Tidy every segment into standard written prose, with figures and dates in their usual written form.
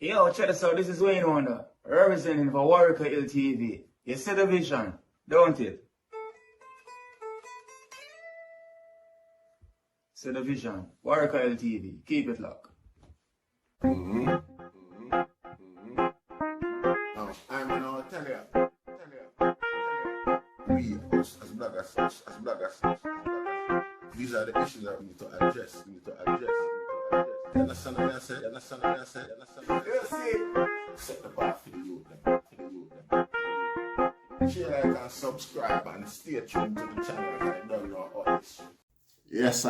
Yo, check this out. This is Wayne Wonder, representing for Warrior LTV. You see the vision, don't it? See the vision. Warrior LTV. Keep it locked. I'm gonna tell you. We, as bloggers, these are the issues that we need to address. You understand what I said? Set the bar for the youth. Share, like, and subscribe, and stay tuned to the channel. I don't know all this shit. Yes,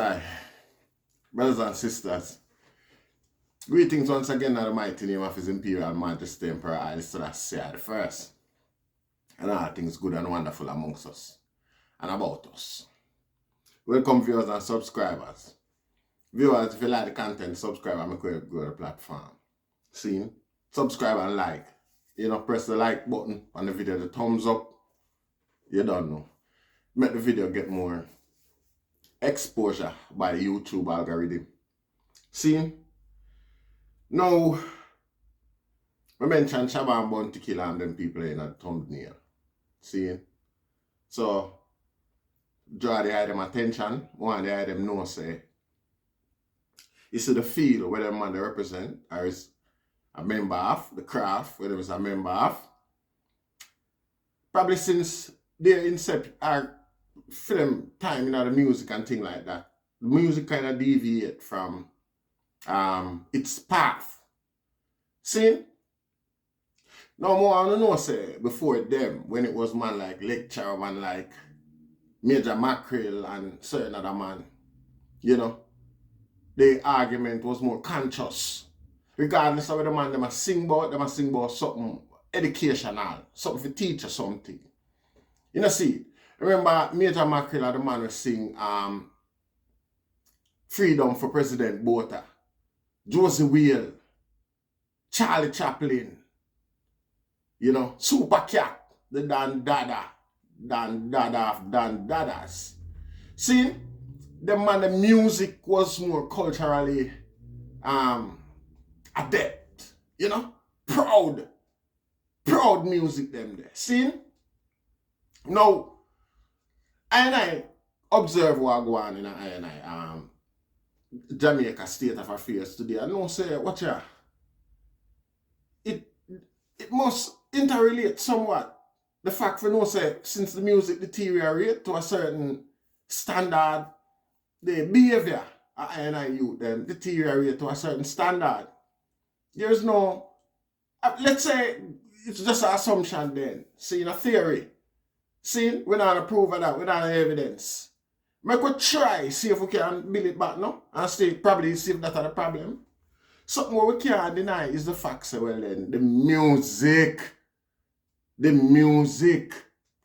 brothers and sisters. Greetings once again in the mighty name of His Imperial Majesty Emperor Haile Selassie the First. And all things good and wonderful amongst us and about us. Welcome viewers and subscribers. Viewers, if you like the content, subscribe and make sure you go to the platform. See? Subscribe and like. Press the like button on the video, the thumbs up. You don't know. Make the video get more exposure by the YouTube algorithm. See? Now, we mentioned Shabba and Bounty Killer and them people in a thumbnail. See? So, draw the eye them attention. One the eye them know say, you see the field where them man they represent, or is a member of, the craft where them is a member of. Probably since their inception, or film time in the music and thing like that, the music kind of deviate from its path. See? No more I don't know say before them, when it was man like Lecture, man like Major Mackerel and certain other man, the argument was more conscious. Regardless of whether man them a sing about something educational, something for teach or something. See, remember Major Mackerel and the man was sing Freedom for President Botha, Josie Whale, Charlie Chaplin, Super Cat, the Dan Dada of Dan Dadas. See, the man, the music was more culturally adept, proud music them there. See? Now, I observe what go on in Jamaica state of affairs today. I know say, watch ya. It must interrelate somewhat. The fact for no say, since the music deteriorate to a certain standard, the behavior of youth them deteriorate to a certain standard. There's no, let's say, it's just an assumption then. See, in a theory. See, we're not proof of that, we're not evidence. Make we try, see if we can build it back now, and probably see if that's the problem. Something what we can't deny is the fact, say, well then, the music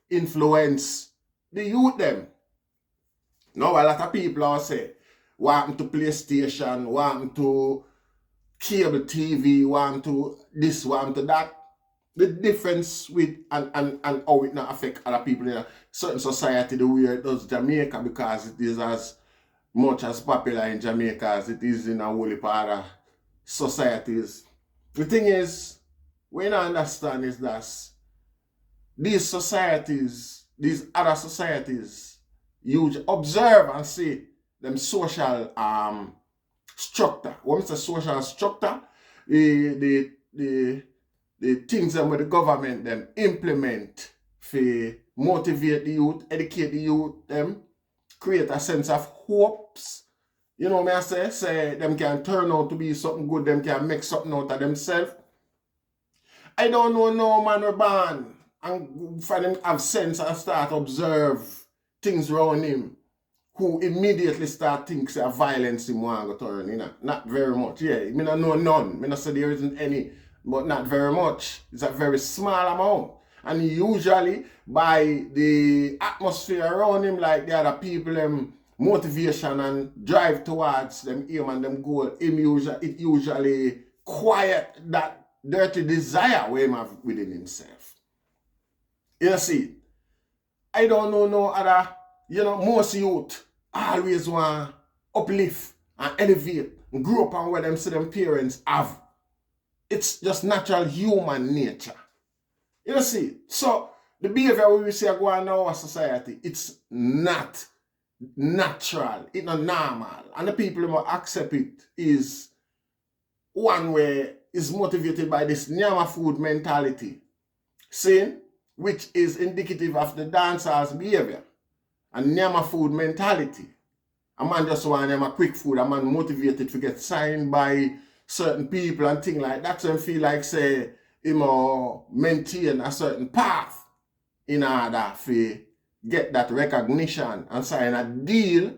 influence the youth them. Now a lot of people are say, want to PlayStation, want to cable TV, want to this, want to that. The difference with and how it not affect other people in a certain society the way it does Jamaica, because it is as much as popular in Jamaica as it is in a whole part of societies. The thing is, what I understand is that these societies, these other societies, you observe and see them social structure. What is the social structure? The things that the government them implement for motivate the youth, educate the youth, them create a sense of hopes. You know what I say them can turn out to be something good, them can make something out of themselves. I don't know no man we born and find him have sense and start observe things around him who immediately start thinking of violence in one go turn, Not very much. Yeah, I don't know none. I don't say there isn't any. But not very much. It's a very small amount. And usually, by the atmosphere around him, like the other people, them motivation and drive towards them aim and them goal, it usually quiet that dirty desire we have within himself. You see, I don't know no other, most youth always want uplift and elevate and grow up on where them see them parents have. It's just natural human nature. You see, so the behavior we see go on in our society, it's not natural, it's not normal. And the people who accept it is one way is motivated by this nyama food mentality, see, which is indicative of the dancer's behavior and nyama food mentality. A man just want a quick food, a man motivated to get signed by certain people and things like that, so him feel like say him maintain a certain path in order to get that recognition and sign a deal,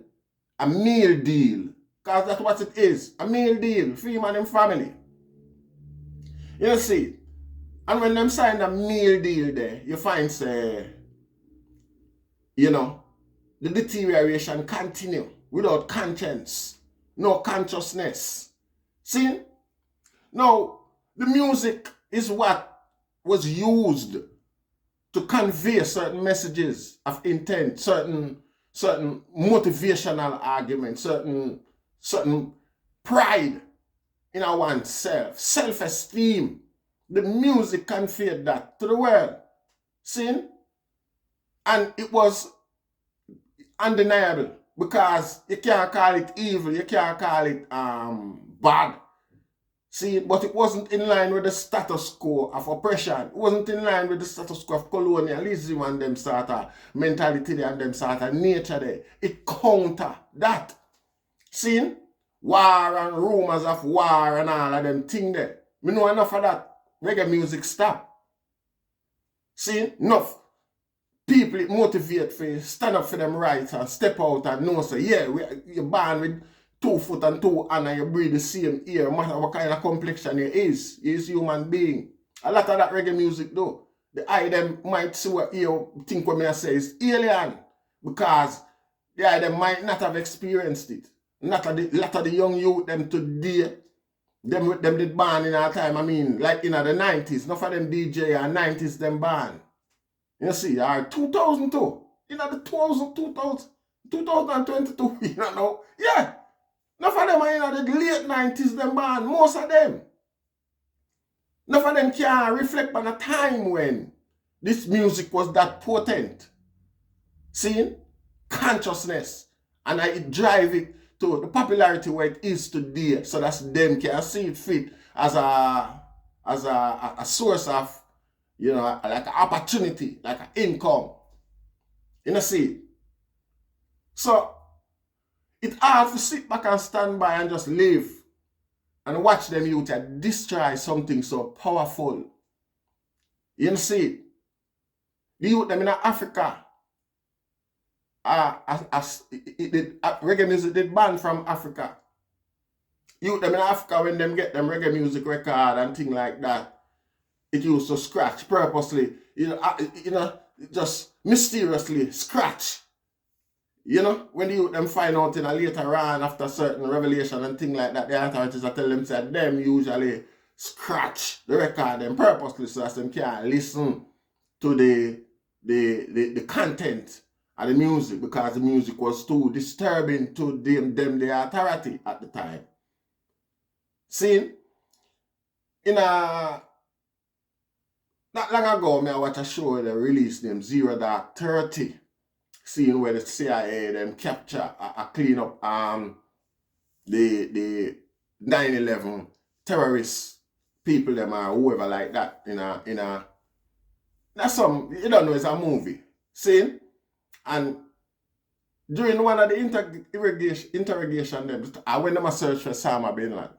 a meal deal. Because that's what it is, a meal deal for him and him family. You see, and when them sign a meal deal there, you find say, you know, the deterioration continue without conscience, no consciousness. See? Now, the music is what was used to convey certain messages of intent, certain motivational arguments, certain pride in our oneself, self-esteem. The music conveyed that to the world. See? And it was undeniable because you can't call it evil, you can't call it bad. See, but it wasn't in line with the status quo of oppression. It wasn't in line with the status quo of colonialism and them sort of mentality there and them sort of nature there. It counter that. See? War and rumors of war and all of them thing there. Me know enough of that. Reggae music stop. See? Enough. People it motivate for stand up for them rights and step out and know say, yeah, you're born with 2 foot and 2 hands and you breathe the same air, no matter what kind of complexion you is. You is human being. A lot of that reggae music though, the eye them might see what you think what me I say is alien. Because the eye them might not have experienced it. Lot of the young youth them today, them did born in our time, I mean, like in the 90s. Enough of them DJ and 90s them born. You see, or 2002. You know, the 2022, you know. Yeah. Enough of them are in the late 90s, them born. Most of them. Enough of them can reflect on a time when this music was that potent. See? Consciousness. And it drive it to the popularity where it is today. So that's them can see it fit as a source of, you know, like an opportunity, like an income. You know, see? So, it's hard to sit back and stand by and just live and watch them youth destroy something so powerful. You know, see? The youth them in Africa, reggae music did ban from Africa. Youth them in Africa, when them get them reggae music record and thing like that, it used to scratch purposely, you know, just mysteriously scratch. You know, when you them find out in a later on after certain revelation and thing like that, the authorities are telling them that them usually scratch the record them purposely so that them can't listen to the content of the music because the music was too disturbing to them the authority at the time. See, not long ago, I watched a show that released named Zero Dark 30. Seeing where the CIA them capture clean up the 9/11 terrorist people them or whoever like that that's some, you don't know, it's a movie. See? And during one of the interrogation them, I went to search for Osama bin Laden.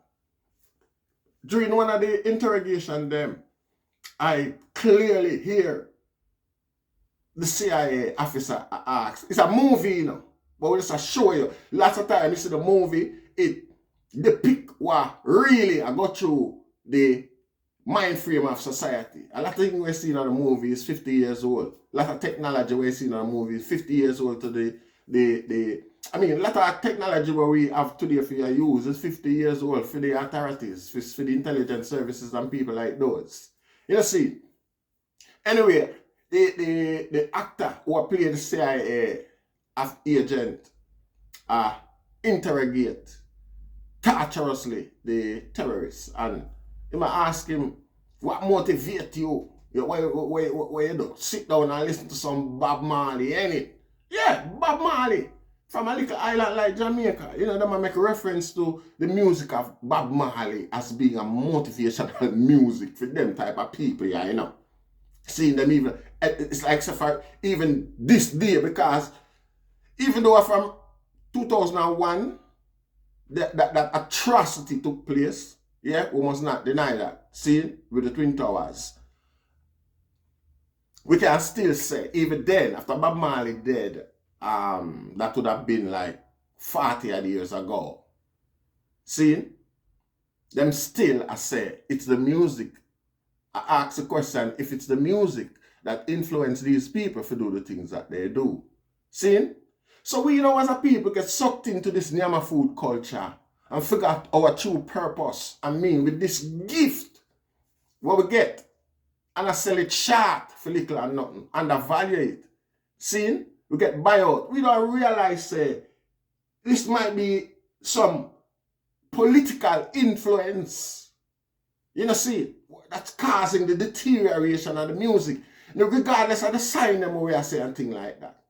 During one of the interrogation them, I clearly hear the CIA officer asks. It's a movie, you know, but we just show you. Lots of time you see the movie, it depict what really I go through the mind frame of society. A lot of things we see in the movie is 50 years old. A lot of technology we see in the movie is 50 years old to I mean, a lot of technology where we have today for your use is 50 years old for the authorities, for the intelligence services and people like those. You see? Anyway, the actor who played the CIA agent interrogate torturously the terrorists and You might ask him, what motivates you? Why you do? Sit down and listen to some Bob Marley, ain't it? Yeah, Bob Marley. From a little island like Jamaica. You know, they might make reference to the music of Bob Marley as being a motivational music for them type of people, yeah, you know. Seeing them even, it's like for even this day, because even though from 2001, that atrocity took place, yeah, we must not deny that. See, with the Twin Towers. We can still say, even then, after Bob Marley dead, that would have been like 40 years ago. See, them still, I say, it's the music. I ask the question, if it's the music that influence these people to do the things that they do. See? So we, you know, as a people get sucked into this Nyama food culture and forgot our true purpose. I mean, with this gift, what we get, and I sell it short for little and nothing, undervalue it. See? We get buyout. We don't realize this might be some political influence. You know, see, that's causing the deterioration of the music. Now, regardless of the sign them we are saying things like that.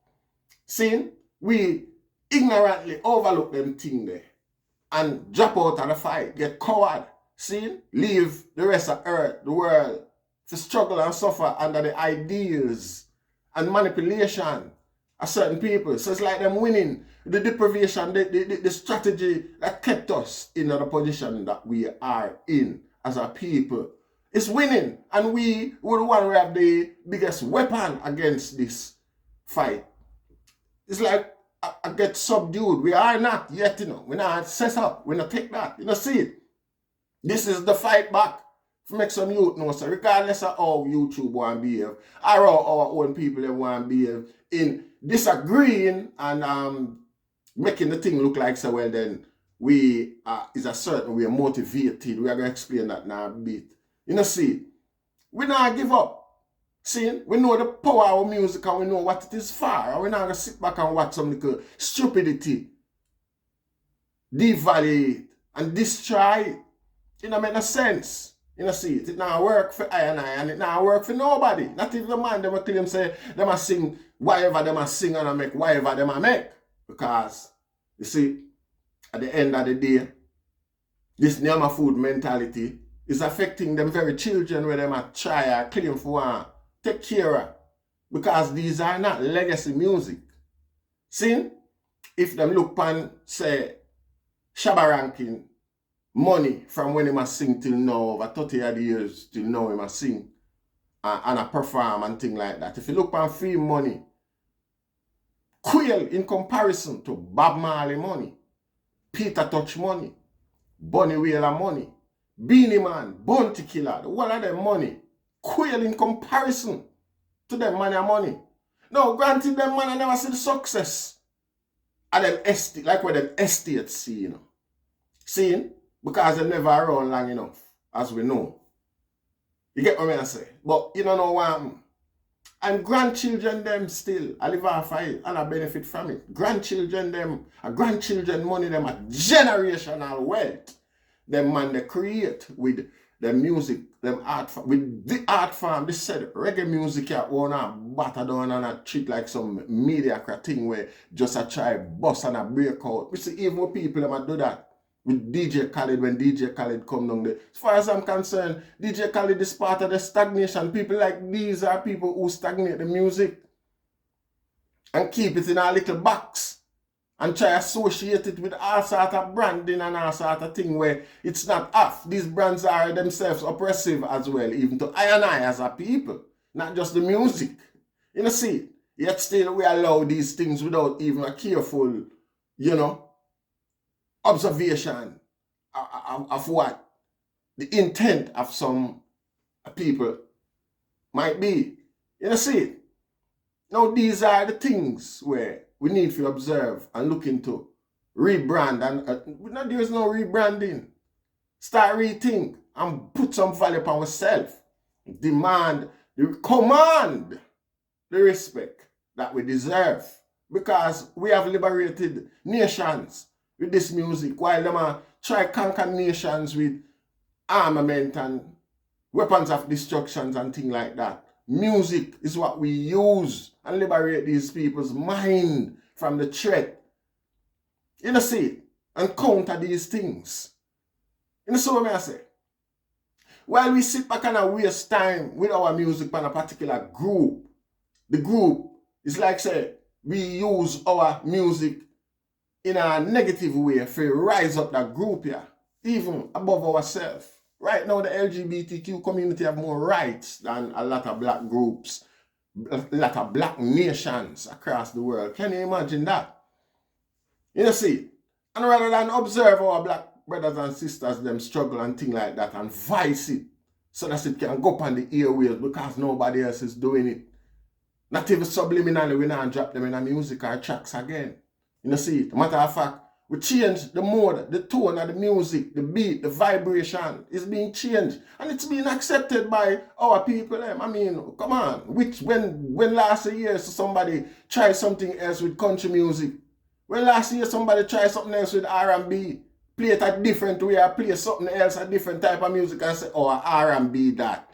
See, we ignorantly overlook them things there and drop out of the fight, get coward. See, leave the rest of earth, the world, to struggle and suffer under the ideals and manipulation of certain people. So it's like them winning the deprivation, the strategy that kept us in the position that we are in as a people. It's winning, and we would want to have the biggest weapon against this fight. It's like I get subdued. We are not yet, you know. We're not set up. We're not take that. You know, see it. This is the fight back. To make some youth know, so regardless of how YouTube want to behave, or how our own people they want to behave, in disagreeing and making the thing look like so, well then we is a certain way motivated. We are going to explain that now a bit. You know, see, we not give up. See, we know the power of music and we know what it is for. And we're not going to sit back and watch some little stupidity, devalue it, and destroy it. It don't make no sense. You know, see, it not work for I and it not work for nobody. Not even the man, they will tell them, say, they must sing whatever they must sing and make whatever they must make. Because, you see, at the end of the day, this Nyama food mentality is affecting them very children where they might try or claim for one, take care of. Because these are not legacy music. See, if them look upon, say, Shabba ranking, money from when he must sing till now, over 30 odd years till now he must sing and I perform and things like that. If you look on free money, Quail in comparison to Bob Marley money, Peter Touch money, Bunny Wailer money, Beanie Man, Bounty Killer, what are them money? Quail in comparison to them money. Now, granted, them man I never see the success of them estate, like what them estates see, you know. Seeing? Because they never around long enough, as we know. You get what I say? But you don't know what and grandchildren them still, I live off of it and I benefit from it. Grandchildren them, grandchildren money them a generational wealth. Them man they create with the music, them art form, with the art form. This said reggae music you wanna batter down and a treat like some mediocre thing where just a try bust and a break out. We see even more people them do that. With DJ Khaled, when DJ Khaled come down there. As far as I'm concerned, DJ Khaled is part of the stagnation. People like these are people who stagnate the music and keep it in a little box and try to associate it with all sort of branding and all sort of thing where it's not off. These brands are themselves oppressive as well, even to I and I as a people, not just the music. You know, see, yet still we allow these things without even a careful, you know, observation of what the intent of some people might be. You know, see, now these are the things where we need to observe and look into, rebrand, and there is no rebranding. Start rethink and put some value upon ourselves. Command the respect that we deserve, because we have liberated nations with this music, while them try conquer nations with armament and weapons of destructions and things like that. Music is what we use and liberate these people's mind from the threat. You know, see, and counter these things. You know, so what I say? While we sit back and waste time with our music on a particular group, the group is like, say, we use our music in a negative way to rise up that group here, even above ourselves. Right now, the LGBTQ community have more rights than a lot of black groups, a lot of black nations across the world. Can you imagine that? You know, see, and rather than observe our black brothers and sisters, them struggle and things like that, and vice it, so that it can go up on the airwaves because nobody else is doing it. Not even subliminally, we now drop them in a music or tracks again. You know, see, matter of fact, we change the mode, the tone of the music, the beat, the vibration is being changed. And it's being accepted by our people. I mean, come on. When last year somebody tried something else with country music? When last year somebody tried something else with R&B? Play it a different way or play something else, a different type of music and say, oh, R&B that.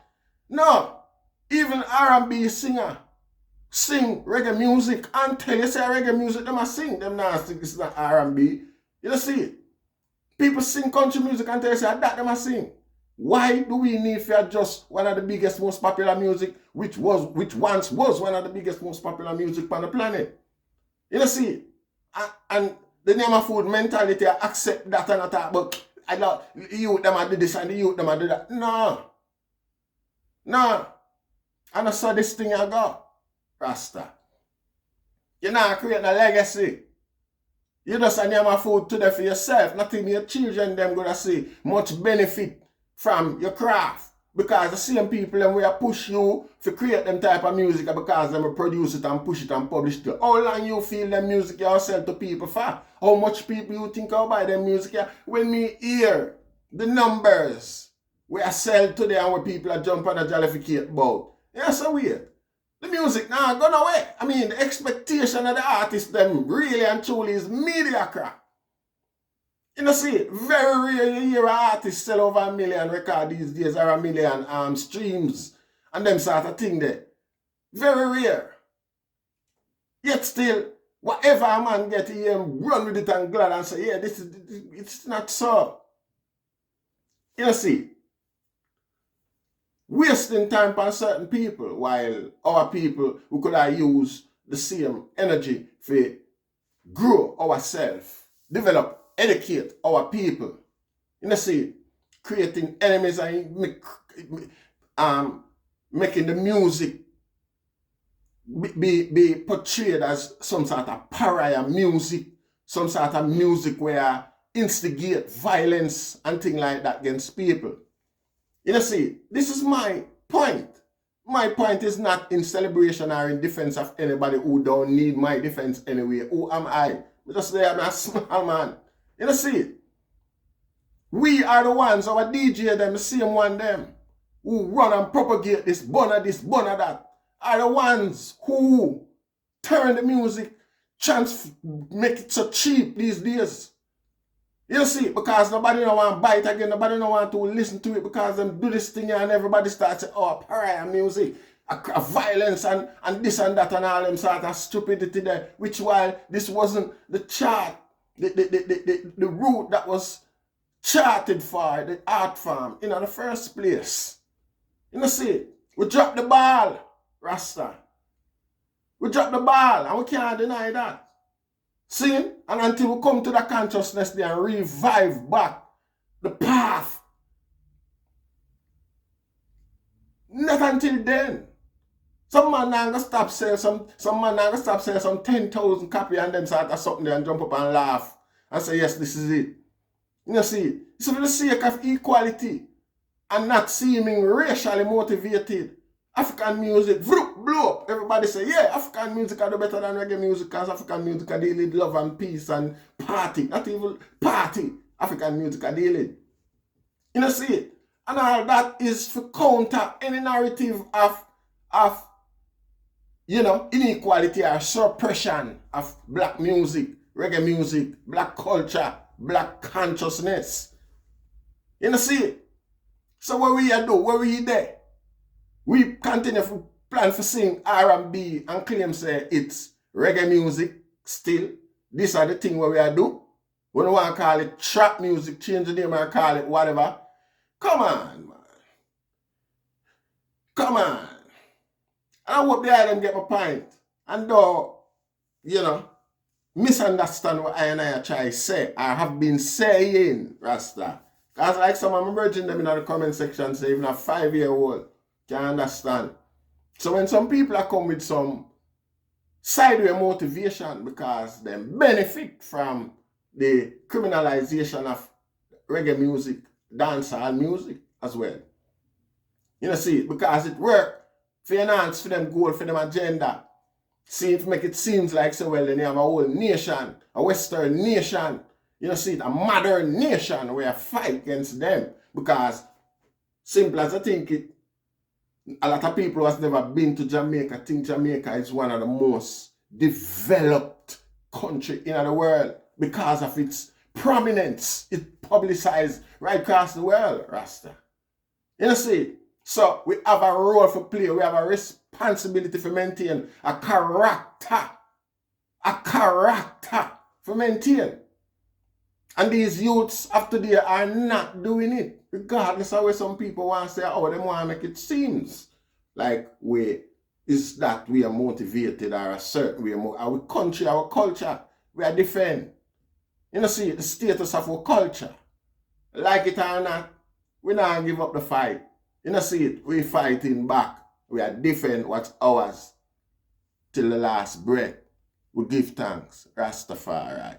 No. Even R&B singer sing reggae music and tell you say reggae music, them a sing. Them now think it's not R&B. You know, see it? People sing country music and tell you say that them a sing. Why do we need to adjust one of the biggest, most popular music, which once was one of the biggest, most popular music on the planet? You know, see it? And the name of food mentality, I accept that and attack, but I don't, the youth them a do this and the youth them a do that. No. No. And I saw this thing I got. Rasta. You're not creating a legacy. You just a name of food today for yourself. Not even your children them gonna see much benefit from your craft. Because the same people them will push you to create them type of music because them will produce it and push it and publish it. How long you feel them music you sell to people for? How much people you think will buy them music? When me hear the numbers we are sell today and where people are jumping and jollificate about. Yeah, so weird. The music now gone away. I mean, the expectation of the artist them really and truly is mediocre. You know, see, very rare you hear an artist sell over 1 million record these days or 1 million streams and them sort of thing there. Very rare. Yet still, whatever a man get, he run with it and glad and say, yeah, it's not so. You know, see, wasting time on certain people while our people who could have used the same energy for grow ourselves, develop, educate our people. You know, see, creating enemies and making the music be portrayed as some sort of pariah music, some sort of music where instigate violence and things like that against people. You know, see, this is my point. My point is not in celebration or in defense of anybody who don't need my defense anyway. Who am I? Just say I'm a small man. You know, see, we are the ones, our DJ them, the same one them, who run and propagate this, bonner that, are the ones who turn the music, make it so cheap these days. You see, because nobody don't want to buy it again, nobody don't want to listen to it because them do this thing and everybody starts saying, oh, pariah music, a violence and this and that and all them sort of stupidity there, which while this wasn't the chart, the route that was charted for the art form in the first place. You know, see, we dropped the ball, Rasta. We dropped the ball and we can't deny that. See? And until we come to the consciousness there and revive back the path. Not until then. Some man now gonna stop saying some man now gonna stop saying some 10,000 copy and them start something there and jump up and laugh and say, yes, this is it. You know, see, it's for the sake of equality and not seeming racially motivated. African music, blow up. Everybody say, yeah, African music are better than reggae music because African music are dealing with love and peace and party. Not even party. African music are dealing. You know, see it? And all that is to counter any narrative of you know, inequality or suppression of black music, reggae music, black culture, black consciousness. You know, see it? So what we do? Where we there? We continue to plan for sing R&B and claim say it's reggae music still. These are the things where we are do. We don't want to call it trap music, change the name and call it whatever. Come on, man. Come on. I hope the item get my point. And though, you know, misunderstand what I and I try to say. I have been saying, Rasta. Because like some of my virgin them in the comment section say even a 5-year-old can understand. So when some people are come with some sideway motivation because they benefit from the criminalization of reggae music, dancehall music as well. You know, see, because it work for enhance for them goal, for them agenda. See, it make it seems like so well then you have a whole nation, a Western nation, you know, see, a modern nation where I fight against them. Because simple as I think it, a lot of people who has never been to Jamaica think Jamaica is one of the most developed country in the world because of its prominence. It publicized right across the world, Rasta. You know, see, so we have a role to play. We have a responsibility to maintain a character to maintain. And these youths of today are not doing it. Regardless of where some people want to say, oh, they want to make it seems like we are motivated or a certain way. Our country, our culture, we are defend. You know, see, the status of our culture. Like it or not, we not give up the fight. You know, see it, we fighting back. We are defend what's ours till the last breath. We give thanks. Rastafari.